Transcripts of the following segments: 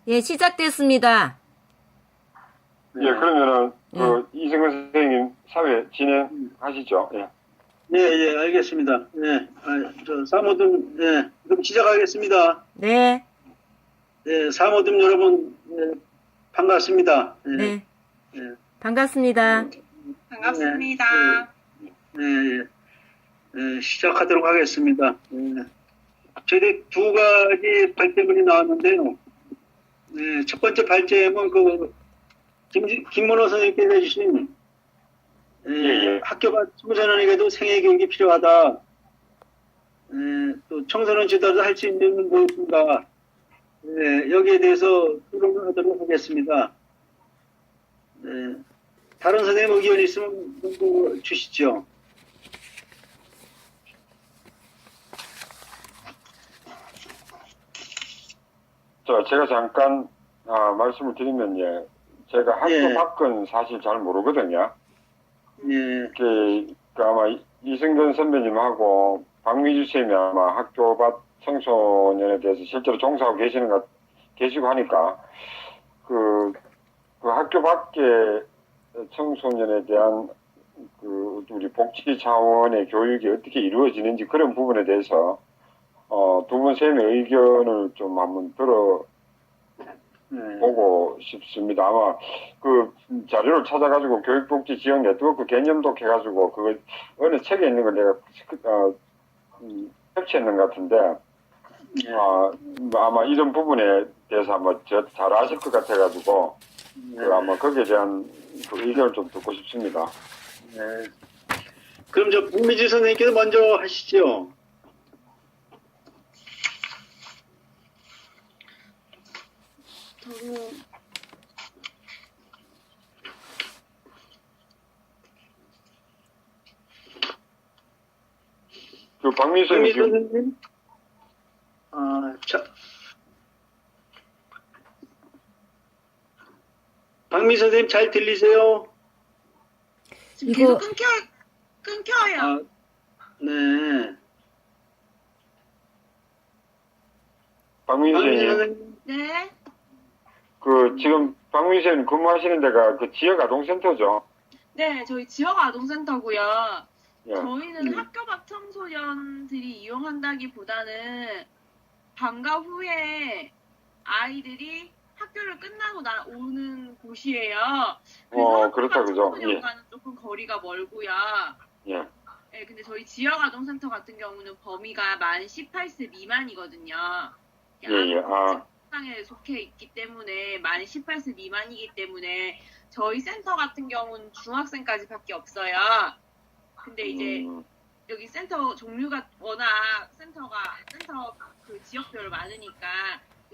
예, 시작됐습니다. 예, 그러면은, 이승근 선생님 사회 진행하시죠. 예. 예, 알겠습니다. 예, 사모님, 예, 그럼 시작하겠습니다. 네, 예, 사모님 여러분, 예, 반갑습니다. 예, 네. 예, 반갑습니다. 반갑습니다. 시작하도록 하겠습니다. 예, 저희 두 가지 발제문이 나왔는데요. 예, 첫 번째 발제문, 김문호 선생님께서 해주신, 학교 밖 청소년에게도 생애 교육이 필요하다. 또 청소년 지도도 할 수 있는 무엇인가. 여기에 대해서 토론을 하도록 하겠습니다. 다른 선생님 의견 있으면 먼저 주시죠. 제가 잠깐, 말씀을 드리면, 예. 제가 학교 예. 밖은 사실 잘 모르거든요. 예, 아마 이승근 선배님하고 박미주 쌤이 아마 학교 밖 청소년에 대해서 실제로 종사하고 계시고 하니까, 그 학교 밖의 청소년에 대한 우리 복지 차원의 교육이 어떻게 이루어지는지 그런 부분에 대해서, 두 분 쌤의 의견을 좀 한번 보고 싶습니다. 아마 자료를 찾아가지고 교육복지 지역 네트워크 개념도 해가지고 어느 책에 있는 걸 내가 캡처했는 것 같은데 아마 이런 부분에 대해서 아마 잘 아실 것 같아가지고 아마 거기에 대한 의견을 좀 듣고 싶습니다. 그럼 박미주 선생님께서 먼저 하시죠. 박민수 선생님? 박민수 선생님 잘 들리세요? 지금 이거- 계속 끊겨요. 네. 박민수 박민수 선생님, 선생님? 네. 지금 박민수 선생님 근무하시는 데가 지역 아동센터죠? 네, 저희 지역 아동센터고요. 예. 저희는 학교 밖 청소년들이 이용한다기보다는 방과 후에 아이들이 학교를 끝나고 오는 곳이에요. 그래서 그렇다, 학교 그죠? 청소년과는 조금 거리가 멀고요. 예. 네, 근데 저희 지역 아동센터 같은 경우는 범위가 만 18세 미만이거든요. 예. 상에 속해 있기 때문에 만 18세 미만이기 때문에 저희 센터 같은 경우는 중학생까지밖에 없어요. 근데 이제 여기 센터 종류가 워낙 센터 그 지역별로 많으니까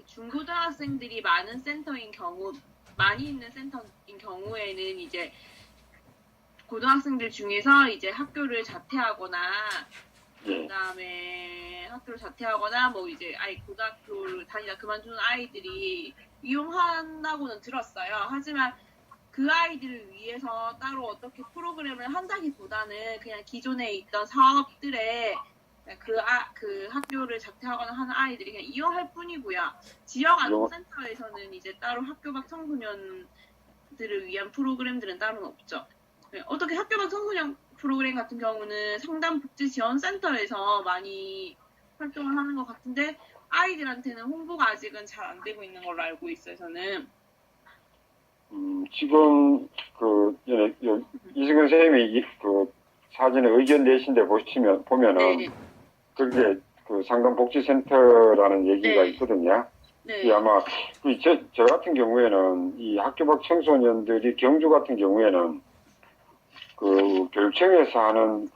중고등학생들이 많은 센터인 경우 많이 있는 센터인 경우에는 이제 고등학생들 중에서 이제 학교를 자퇴하거나 그다음에 학교를 자퇴하거나 뭐 이제 고등학교를 다니다 그만두는 아이들이 이용한다고는 들었어요. 하지만 그 아이들을 위해서 따로 어떻게 프로그램을 한다기보다는 그냥 기존에 있던 사업들에 그 학교를 자퇴하거나 하는 아이들이 그냥 이용할 뿐이고요. 지역 아동센터에서는 이제 따로 학교 밖 청소년들을 위한 프로그램들은 따로 없죠. 어떻게 학교 밖 청소년 프로그램 같은 경우는 상담복지지원센터에서 많이 활동을 하는 것 같은데 아이들한테는 홍보가 아직은 잘 안 되고 있는 걸로 알고 있어요. 저는. 지금 이승근 선생님이 사진에 의견 내신 데 보면은 네. 그게 상담복지센터라는 얘기가 네. 있거든요. 네. 아마 저 같은 경우에는 이 학교 밖 청소년들이 경주 같은 경우에는 교육청에서 하는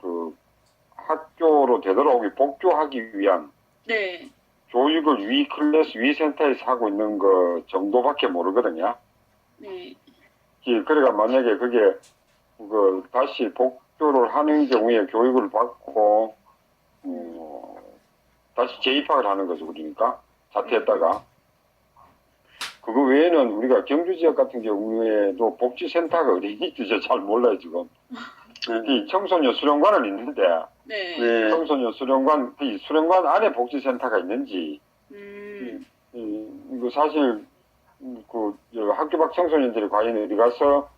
학교로 되돌아오기 복교하기 위한 네. 교육을 위 클래스 위 센터에서 하고 있는 거 정도밖에 모르거든요. 네. 그러니까 만약에 그게 다시 복교를 하는 경우에 교육을 받고 다시 재입학을 하는 거죠. 그러니까 자퇴했다가 그거 외에는 우리가 경주 지역 같은 경우에도 복지센터가 어디 있는지 잘 몰라요 지금. 이 청소년 수련관은 있는데 네. 청소년 수련관 수련관 안에 복지센터가 있는지 이거 사실 학교 밖 청소년들이 과연 어디 가서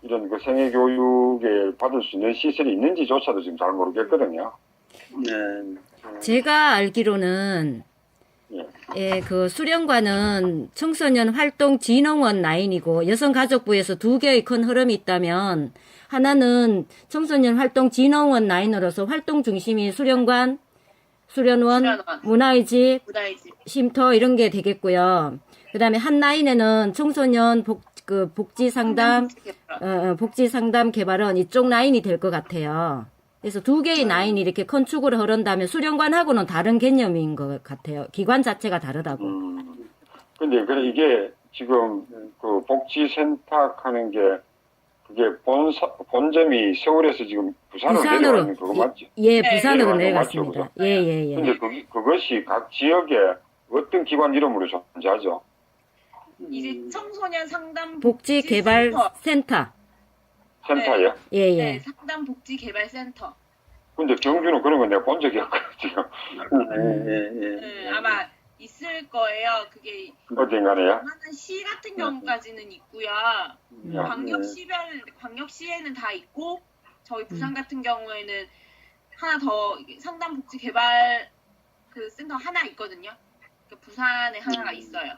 이런 그 생애 교육을 받을 수 있는 시설이 있는지조차도 지금 잘 모르겠거든요. 네. 제가 알기로는 예. 예, 그 수련관은 청소년 활동 진흥원 라인이고 여성가족부에서 두 개의 큰 흐름이 있다면 하나는 청소년 활동 진흥원 라인으로서 활동 중심이 수련관, 수련원, 수련원. 문화의 집, 문화의 집. 쉼터 이런 게 되겠고요. 그다음에 한 라인에는 청소년 복지 상담, 복지 상담 개발은 이쪽 라인이 될 것 같아요. 그래서 두 개의 라인이 이렇게 건축으로 흐른다면 수련관하고는 다른 개념인 것 같아요. 기관 자체가 다르다고. 근데 그래 이게 지금 그 복지센터 하는 게 그게 본점이 서울에서 지금 부산으로 내려가는 그거 맞지? 예, 네, 부산으로 내려가는 거 내려갔습니다. 맞죠, 예, 예, 예. 근데 그것이 각 지역에 어떤 기관 이름으로 존재하죠? 이제 청소년 상담 복지 개발 센터. 센터에? 예, 네, 예. 상담 복지 개발 센터. 근데 경주는 그런 거 내가 본 적이 없거든, 지금. 네, 아마 있을 거예요. 그게 어딘가네요? 웬만한 시 같은 경우까지는 있고요. 광역시에는 다 있고 저희 부산 같은 경우에는 하나 더 상담 복지 개발 그 센터 하나 있거든요. 그러니까 부산에 하나가 있어요.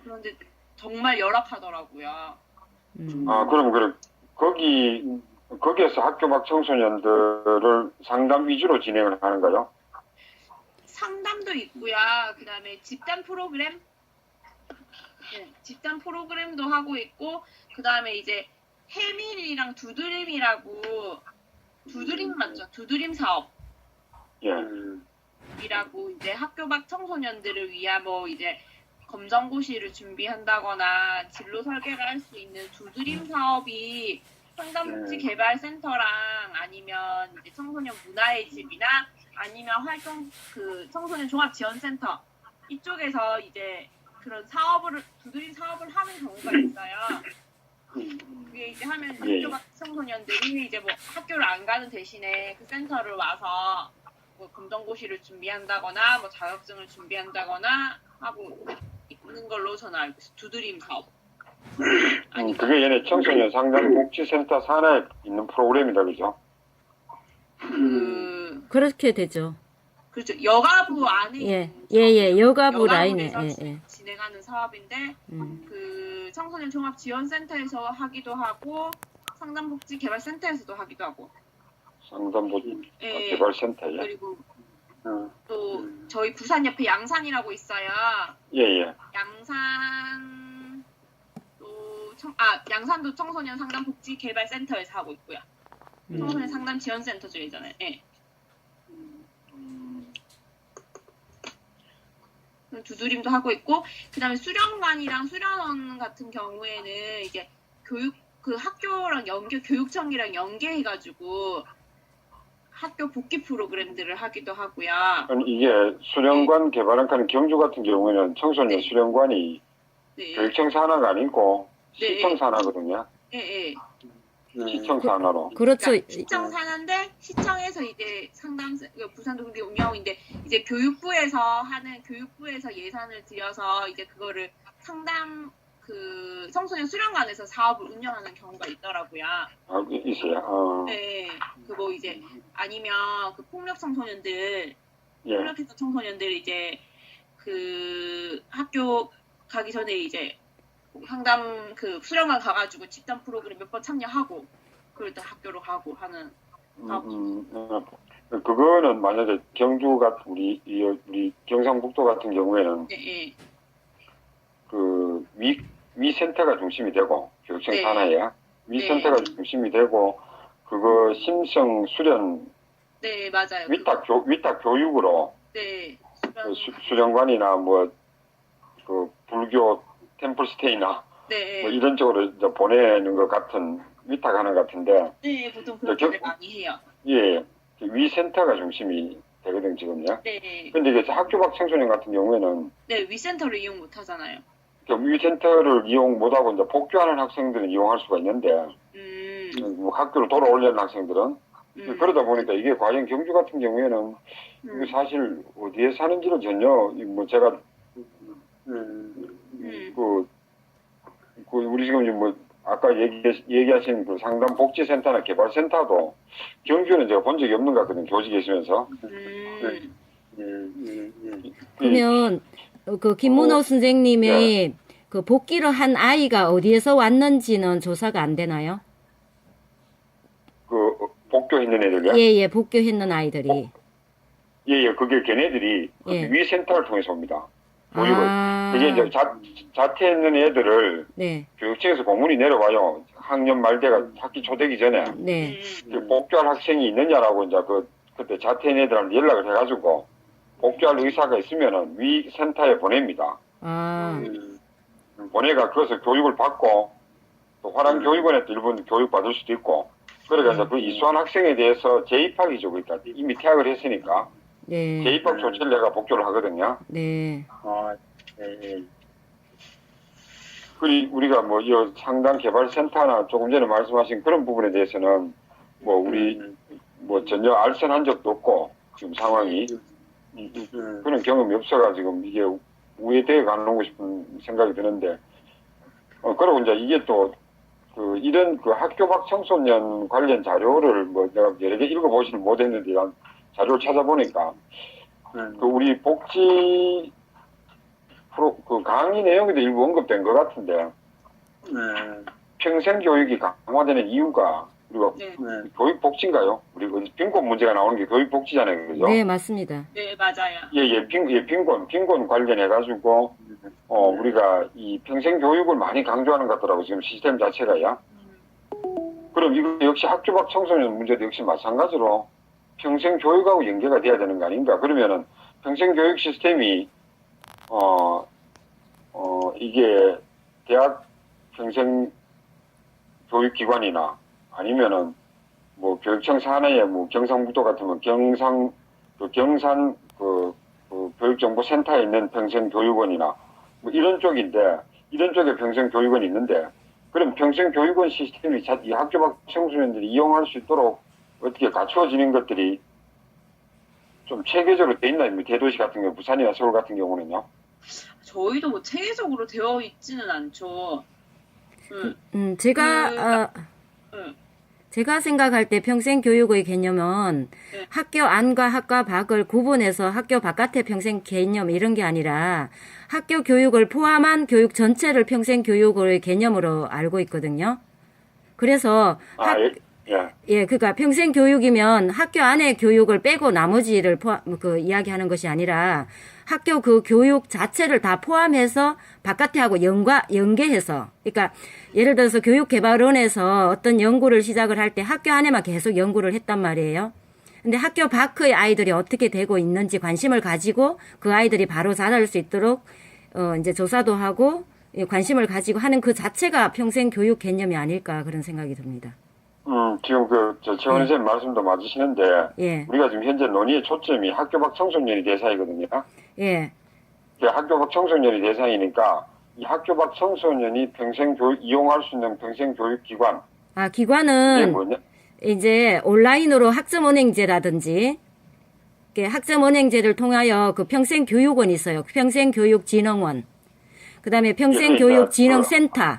그런데 정말 열악하더라고요. 아, 그럼 거기에서 학교 밖 청소년들을 상담 위주로 진행을 하는가요? 상담도 있고요. 그다음에 집단 프로그램, 네, 집단 프로그램도 하고 있고, 그다음에 이제 해밀이랑 두드림이라고 두드림 맞죠? 두드림 사업. 예. 이라고 이제 학교 밖 청소년들을 위한 뭐 이제 검정고시를 준비한다거나 진로 설계를 할 수 있는 두드림 사업이 상담복지개발센터랑 아니면 이제 청소년 문화의 집이나 아니면 활동 그 청소년 종합지원센터 이쪽에서 이제 그런 두드림 사업을 하는 경우가 있어요. 그게 이제 하면 학교 밖 청소년들이 이제 뭐 학교를 안 가는 대신에 그 센터를 와서 뭐 검정고시를 준비한다거나 뭐 자격증을 준비한다거나 하고 있는 걸로 저는 알고 있어요. 두드림 사업. 그게 얘네 청소년 상담복지센터 산하에 있는 프로그램이다, 그죠? 그렇게 되죠. 그렇죠. 여가부 안에 예, 여가부 라인에 진행하는 사업인데 그 청소년 종합지원센터에서 하기도 하고 상담복지개발센터에서도 하기도 하고. 상담복지개발센터에. 그리고 또 저희 부산 옆에 양산이라고 있어요. 예. 양산 양산도 청소년 상담복지개발센터에서 하고 있고요. 청소년 상담지원센터 쪽이잖아요. 예. 두드림도 하고 있고, 그다음에 수련관이랑 수련원 같은 경우에는 이제 학교랑 교육청이랑 연계해가지고 학교 복귀 프로그램들을 하기도 하고요. 아니, 이게 수련관 개발한다는 경주 같은 경우에는 청소년 수련관이 교육청 산하가 아니고 시청 산하거든요. 예. 시청 산하로. 그렇죠. 그러니까 시청 산하인데 시청에서 이제 부산도 그게 운영하고 있는데 이제 교육부에서 예산을 들여서 이제 그거를 청소년 수련관에서 사업을 운영하는 경우가 있더라고요. 아, 있어요. 네. 뭐 이제 아니면 그 폭력 청소년들, 폭력했던 청소년들 이제 그 학교 가기 전에 이제 상담 수련관 가가지고 집단 프로그램 몇 번 참여하고 그럴 때 학교로 가고 하는 그거는 만약에 경주가 우리 경상북도 같은 경우에는 그 위센터가 중심이 되고 교육청 산하에 위센터가 중심이 되고 그거 심성 수련 맞아요. 위탁 교육으로 수련관이나 뭐 그 불교 템플스테이나 뭐 이런 쪽으로 이제 보내는 것 같은 위탁하는 것 같은데 보통 그렇게 많이 해요. 예, 위센터가 중심이 되거든 지금요. 근데 이게 학교 밖 청소년 같은 경우에는 위센터를 이용 못 하잖아요. 위센터를 이용 못하고 이제 복귀하는 학생들은 이용할 수가 있는데 뭐 학교로 돌아오려는 학생들은 그러다 보니까 이게 과연 경주 같은 경우에는 이게 사실 어디에 사는지를 전혀 뭐 제가 우리 지금 이제 뭐 아까 얘기하신 그 상담 복지센터나 개발센터도 경주는 제가 본 적이 없는 것 같거든요. 교직에 있으면서. 그러면 그 김문호 선생님이 그 복귀를 한 아이가 어디에서 왔는지는 조사가 안 되나요? 그 복교했는 애들요? 예, 복귀했는 아이들이. 예, 그게 걔네들이 예. 위 센터를 통해서 옵니다. 교육을. 아. 그게 이제 자퇴했는 애들을 네, 교육청에서 공문이 내려와요. 학년 말대가 학기 초되기 전에 네, 그 복귀할 학생이 있느냐라고 이제 그때 자퇴한 애들한테 연락을 해가지고 복귀할 의사가 있으면은 위 센터에 보냅니다. 아, 보내가 그래서 교육을 받고 또 화랑교육원에 또 일본 교육 받을 수도 있고 그러니까 이제 그 이수한 학생에 대해서 재입학이죠. 그러니까 이미 퇴학을 했으니까 네, 재입학 조치를 내가 복교를 하거든요. 네, 그리고 우리가 뭐 이 상담 개발센터나 조금 전에 말씀하신 그런 부분에 대해서는 뭐 우리 뭐 전혀 알선한 적도 없고 지금 상황이 그런 경험이 없어가지고 이게 우회되어 가는 싶은 생각이 드는데 그리고 이제 이게 또 그 이런 그 학교 밖 청소년 관련 자료를 뭐 내가 여러 개 읽어보지는 못했는데 자료를 찾아보니까 그 우리 복지 프로 그 강의 내용에도 일부 언급된 것 같은데 평생 교육이 강화되는 이유가 우리가 교육 복지인가요? 우리 빈곤 문제가 나오는 게 교육 복지잖아요, 그죠? 네, 맞습니다. 네, 맞아요. 빈곤 관련해 가지고 우리가 이 평생 교육을 많이 강조하는 것 같더라고 지금 시스템 자체가요. 그럼 이거 역시 학교 밖 청소년 문제도 역시 마찬가지로 평생 교육하고 연계가 돼야 되는 거 아닌가? 그러면은 평생 교육 시스템이 이게 대학 평생 교육기관이나 아니면은 뭐 교육청 산하의 뭐 경상북도 같으면 경산 그 교육정보센터에 있는 평생교육원이나 뭐 이런 쪽인데 이런 쪽에 평생교육원이 있는데 그럼 평생교육원 시스템이 이 학교 밖 청소년들이 이용할 수 있도록 어떻게 갖추어지는 것들이 좀 체계적으로 돼 있나요? 대도시 같은 경우 부산이나 서울 같은 경우는요. 저희도 뭐 체계적으로 되어 있지는 않죠. 제가 생각할 때 평생교육의 개념은 네. 학교 안과 학교 밖을 구분해서 학교 바깥의 평생 개념 이런 게 아니라 학교 교육을 포함한 교육 전체를 평생교육의 개념으로 알고 있거든요. 그래서 그러니까 평생교육이면 학교 안에 교육을 빼고 나머지를 이야기하는 것이 아니라 학교 그 교육 자체를 다 포함해서 바깥에 하고 연계해서 그러니까 예를 들어서 교육개발원에서 어떤 연구를 시작을 할 때 학교 안에만 계속 연구를 했단 말이에요. 근데 학교 밖의 아이들이 어떻게 되고 있는지 관심을 가지고 그 아이들이 바로 자랄 수 있도록 이제 조사도 하고 관심을 가지고 하는 그 자체가 평생교육 개념이 아닐까 그런 생각이 듭니다. 지금 최원 선생님 말씀도 맞으시는데, 예. 우리가 지금 현재 논의의 초점이 학교 밖 청소년이 대상이거든요. 예. 학교 밖 청소년이 대상이니까, 이 학교 밖 청소년이 이용할 수 있는 평생교육기관. 기관은, 이제 온라인으로 학점은행제라든지, 학점은행제를 통하여 그 평생교육원이 있어요. 평생교육진흥원. 그 다음에 평생교육진흥센터.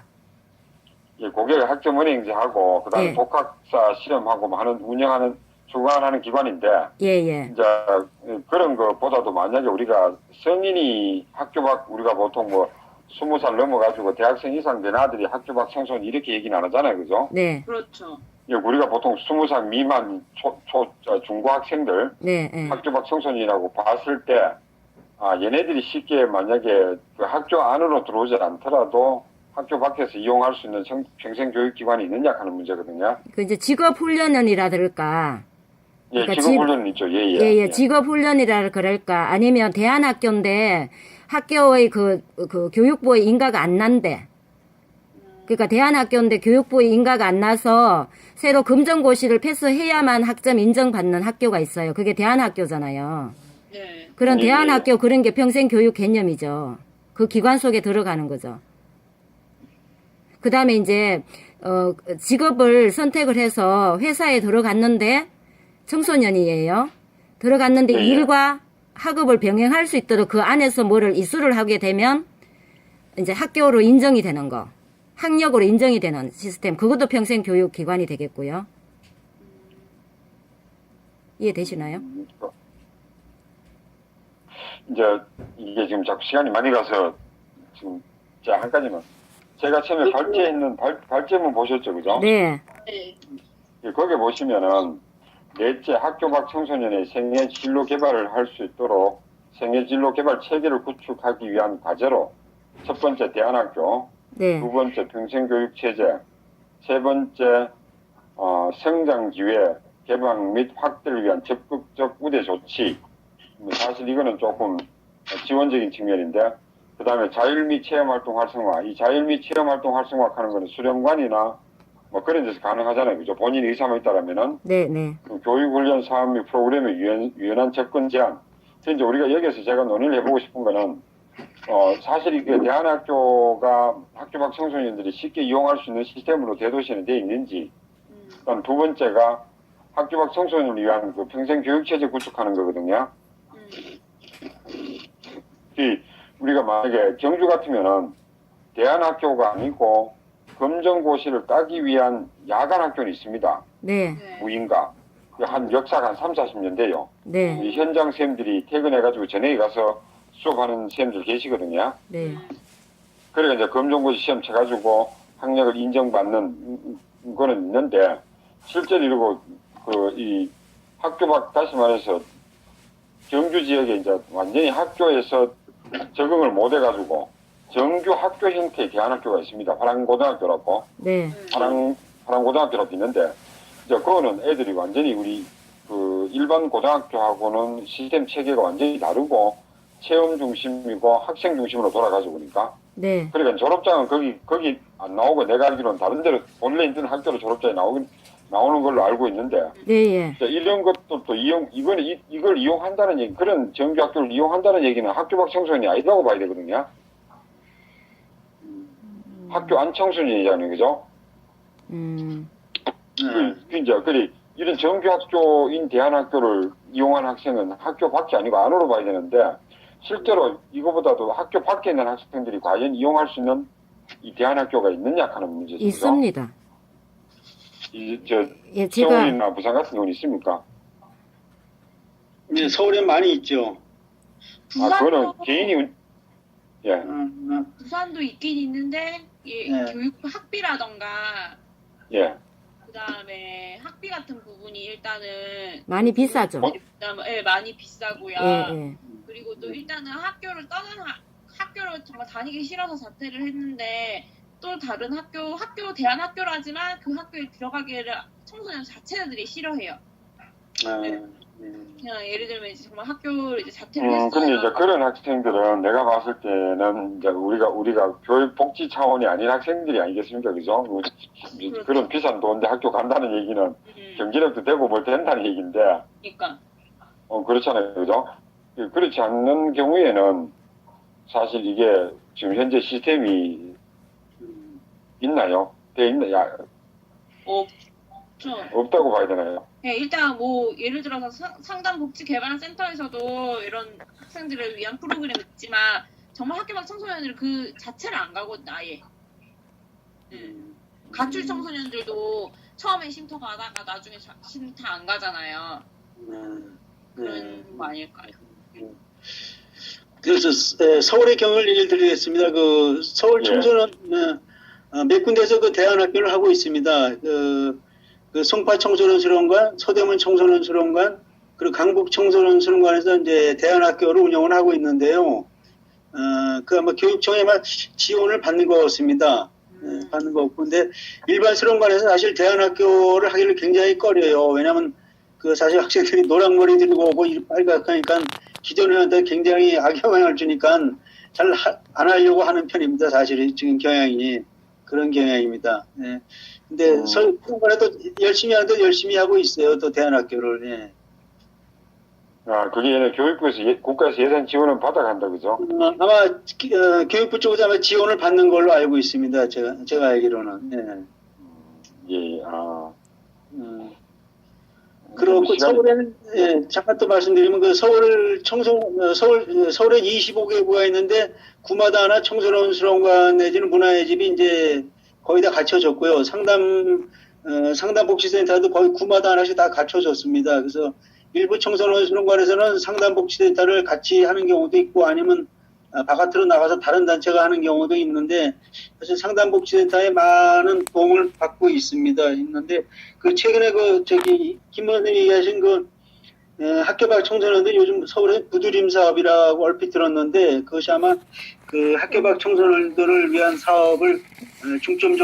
그게 학점은행제하고, 그 다음에 예. 독학사 실험하고 주관하는 기관인데, 예. 이제, 그런 것보다도 만약에 우리가 성인이 학교 밖, 우리가 보통 20살 넘어가지고 대학생 이상 된 아들이 학교 밖 청소년 이렇게 얘기는 안 하잖아요. 그죠? 네. 그렇죠. 우리가 보통 20살 미만 중고학생들, 네. 학교 밖 청소년이라고 봤을 때, 얘네들이 쉽게 만약에 그 학교 안으로 들어오지 않더라도 학교 밖에서 이용할 수 있는 평생교육기관이 있느냐 하는 문제거든요. 그 이제 직업훈련이라든가. 그러니까 직업훈련은 있죠. 예. 직업훈련이라 그럴까. 아니면 대안학교인데 학교의 그 교육부의 인가가 안 난대. 그러니까 대안학교인데 교육부의 인가가 안 나서 새로 금정고시를 패스해야만 학점 인정받는 학교가 있어요. 그게 대안학교잖아요. 네. 그런 대안학교 그런 게 평생교육 개념이죠. 그 기관 속에 들어가는 거죠. 그 다음에 이제, 직업을 선택을 해서 회사에 들어갔는데, 청소년이에요. 들어갔는데 일과 학업을 병행할 수 있도록 그 안에서 뭐를 이수를 하게 되면, 이제 학교로 인정이 되는 거, 학력으로 인정이 되는 시스템, 그것도 평생교육기관이 되겠고요. 이해되시나요? 이제 이게 지금 자꾸 시간이 많이 가서 지금 자, 한 가지만. 제가 처음에 발제했는 발제문 보셨죠, 그죠? 네, 네. 거기 보시면은 넷째 학교 밖 청소년의 생애 진로 개발을 할 수 있도록 생애 진로 개발 체계를 구축하기 위한 과제로 첫 번째 대안학교, 네, 두 번째 평생교육 체제, 세 번째 성장 기회 개방 및 확대를 위한 적극적 우대 조치. 사실 이거는 조금 지원적인 측면인데, 그 다음에 자율 및 체험활동 활성화. 이 자율 및 체험활동 활성화하는 거는 수련관이나 뭐 그런 데서 가능하잖아요. 그죠? 본인이 의사만 있다라면은 네, 네, 그 교육훈련 사업 및 프로그램의 유연한 접근 제한. 이제 우리가 여기서 제가 논의를 해보고 싶은 거는 사실 이게 대안학교가 학교 밖 청소년들이 쉽게 이용할 수 있는 시스템으로 대도시에 되어 있는지, 그다음 두 번째가 학교 밖 청소년을 위한 그 평생 교육 체제 구축하는 거거든요. 우리가 만약에 경주 같으면은 대안학교가 아니고 검정고시를 따기 위한 야간 학교는 있습니다. 네, 네. 무인가. 한 역사가 한 3, 40년 돼요. 네, 이 현장 쌤들이 퇴근해가지고 저녁에 가서 수업하는 쌤들 계시거든요. 네, 그러니까 이제 검정고시 시험 쳐가지고 학력을 인정받는 거는 있는데, 실제로 이러고 이 학교 밖, 다시 말해서 경주 지역에 이제 완전히 학교에서 적응을 못 해가지고 정규 학교 형태의 대안학교가 있습니다. 화랑고등학교라고. 네, 화랑고등학교라고 있는데, 이제 그거는 애들이 완전히 우리 그 일반 고등학교하고는 시스템 체계가 완전히 다르고 체험 중심이고 학생 중심으로 돌아가지고 그러니까. 네, 그러니까 졸업장은 거기 안 나오고, 내가 알기로는 다른 데로 본래 있는 학교로 졸업장이 나오는 걸로 알고 있는데, 네, 예. 자, 이런 것도 또 이걸 이용한다는 얘기, 그런 정규 학교를 이용한다는 얘기는 학교 밖 청소년이 아니라고 봐야 되거든요. 학교 안 청소년이잖아요, 그죠? 이런 정규 학교인 대안학교를 이용한 학생은 학교 밖이 아니고 안으로 봐야 되는데, 실제로 이거보다도 학교 밖에 있는 학생들이 과연 이용할 수 있는 이 대안학교가 있느냐 하는 문제죠. 있습니다. 예, 제가 서울이나 부산 같은 경우는 있습니까? 네, 서울에 많이 있죠. 그거는 개인이, 예. 부산도 있긴 있는데 네. 교육 학비라던가 예. 그다음에 학비 같은 부분이 일단은 많이 비싸죠. 그다음에 많이 비싸고요. 예, 예. 그리고 또 일단은 학교를 학교를 정말 다니기 싫어서 자퇴를 했는데, 또 다른 학교 대안학교라지만 그 학교에 들어가기를 청소년 자체들이 싫어해요. 그냥 예를 들면 이제 정말 학교를 이제 자퇴를 했어요. 근데 이제 그런 학생들은 내가 봤을 때는 이제 우리가 교육복지 차원이 아닌 학생들이 아니겠습니까? 그죠? 그렇죠. 그런 비싼 돈데 학교 간다는 얘기는 경제력도 되고 뭘 된다는 얘기인데, 그러니까. 그렇잖아요. 그죠? 그렇지 않는 경우에는 사실 이게 지금 현재 시스템이 있나요? 없죠. 없다고 봐야 되나요? 네, 일단 뭐 예를 들어서 상담복지개발센터에서도 이런 학생들을 위한 프로그램이 있지만 정말 학교 밖 청소년들 그 자체를 안 가거든 아예. 가출 청소년들도 처음에 쉼터 가다가 나중에 쉼터 안 가잖아요. 그런 거 아닐까요? 그래서 서울의 경우를 예를 드리겠습니다. 그 서울 청소년 몇 군데에서 그 대안학교를 하고 있습니다. 그 송파 청소년 수련관, 서대문 청소년 수련관, 그리고 강북 청소년 수련관에서 이제 대안학교를 운영을 하고 있는데요. 그 아마 교육청에만 지원을 받는 것 같습니다. 받는 거 없고. 근데 일반 수련관에서 사실 대안학교를 하기를 굉장히 꺼려요. 왜냐면 그 사실 학생들이 노랑머리 들고 오고 빨갛하니까 기존에한테 굉장히 악영향을 주니까 잘 안 하려고 하는 편입니다. 사실 지금 경향이 그런 경향입니다. 예. 근데 수련관에도 열심히 하는데 열심히 하고 있어요. 또 대안학교를. 예. 그게 교육부에서 국가에서 예산 지원을 받아간다, 그죠? 아마 교육부 쪽에서 아마 지원을 받는 걸로 알고 있습니다. 제가 알기로는. 예. 예, 그리고 그 서울에는 잠깐 또 말씀드리면 그 서울에 25개구가 있는데 구마다 하나 청소년 수련관 내지는 문화의 집이 이제 거의 다 갖춰졌고요. 상담복지센터도 거의 구마다 하나씩 다 갖춰졌습니다. 그래서 일부 청소년 수련관에서는 상담복지센터를 같이 하는 경우도 있고 아니면 바깥으로 나가서 다른 단체가 하는 경우도 있는데 사실 상담복지센터에 많은 도움을 받고 있는데 그 최근에 김 의원님이 얘기하신 학교 밖 청소년들 요즘 서울에 부두림 사업이라고 얼핏 들었는데 그것이 아마 그 학교 밖 청소년들을 위한 사업을 중점적으로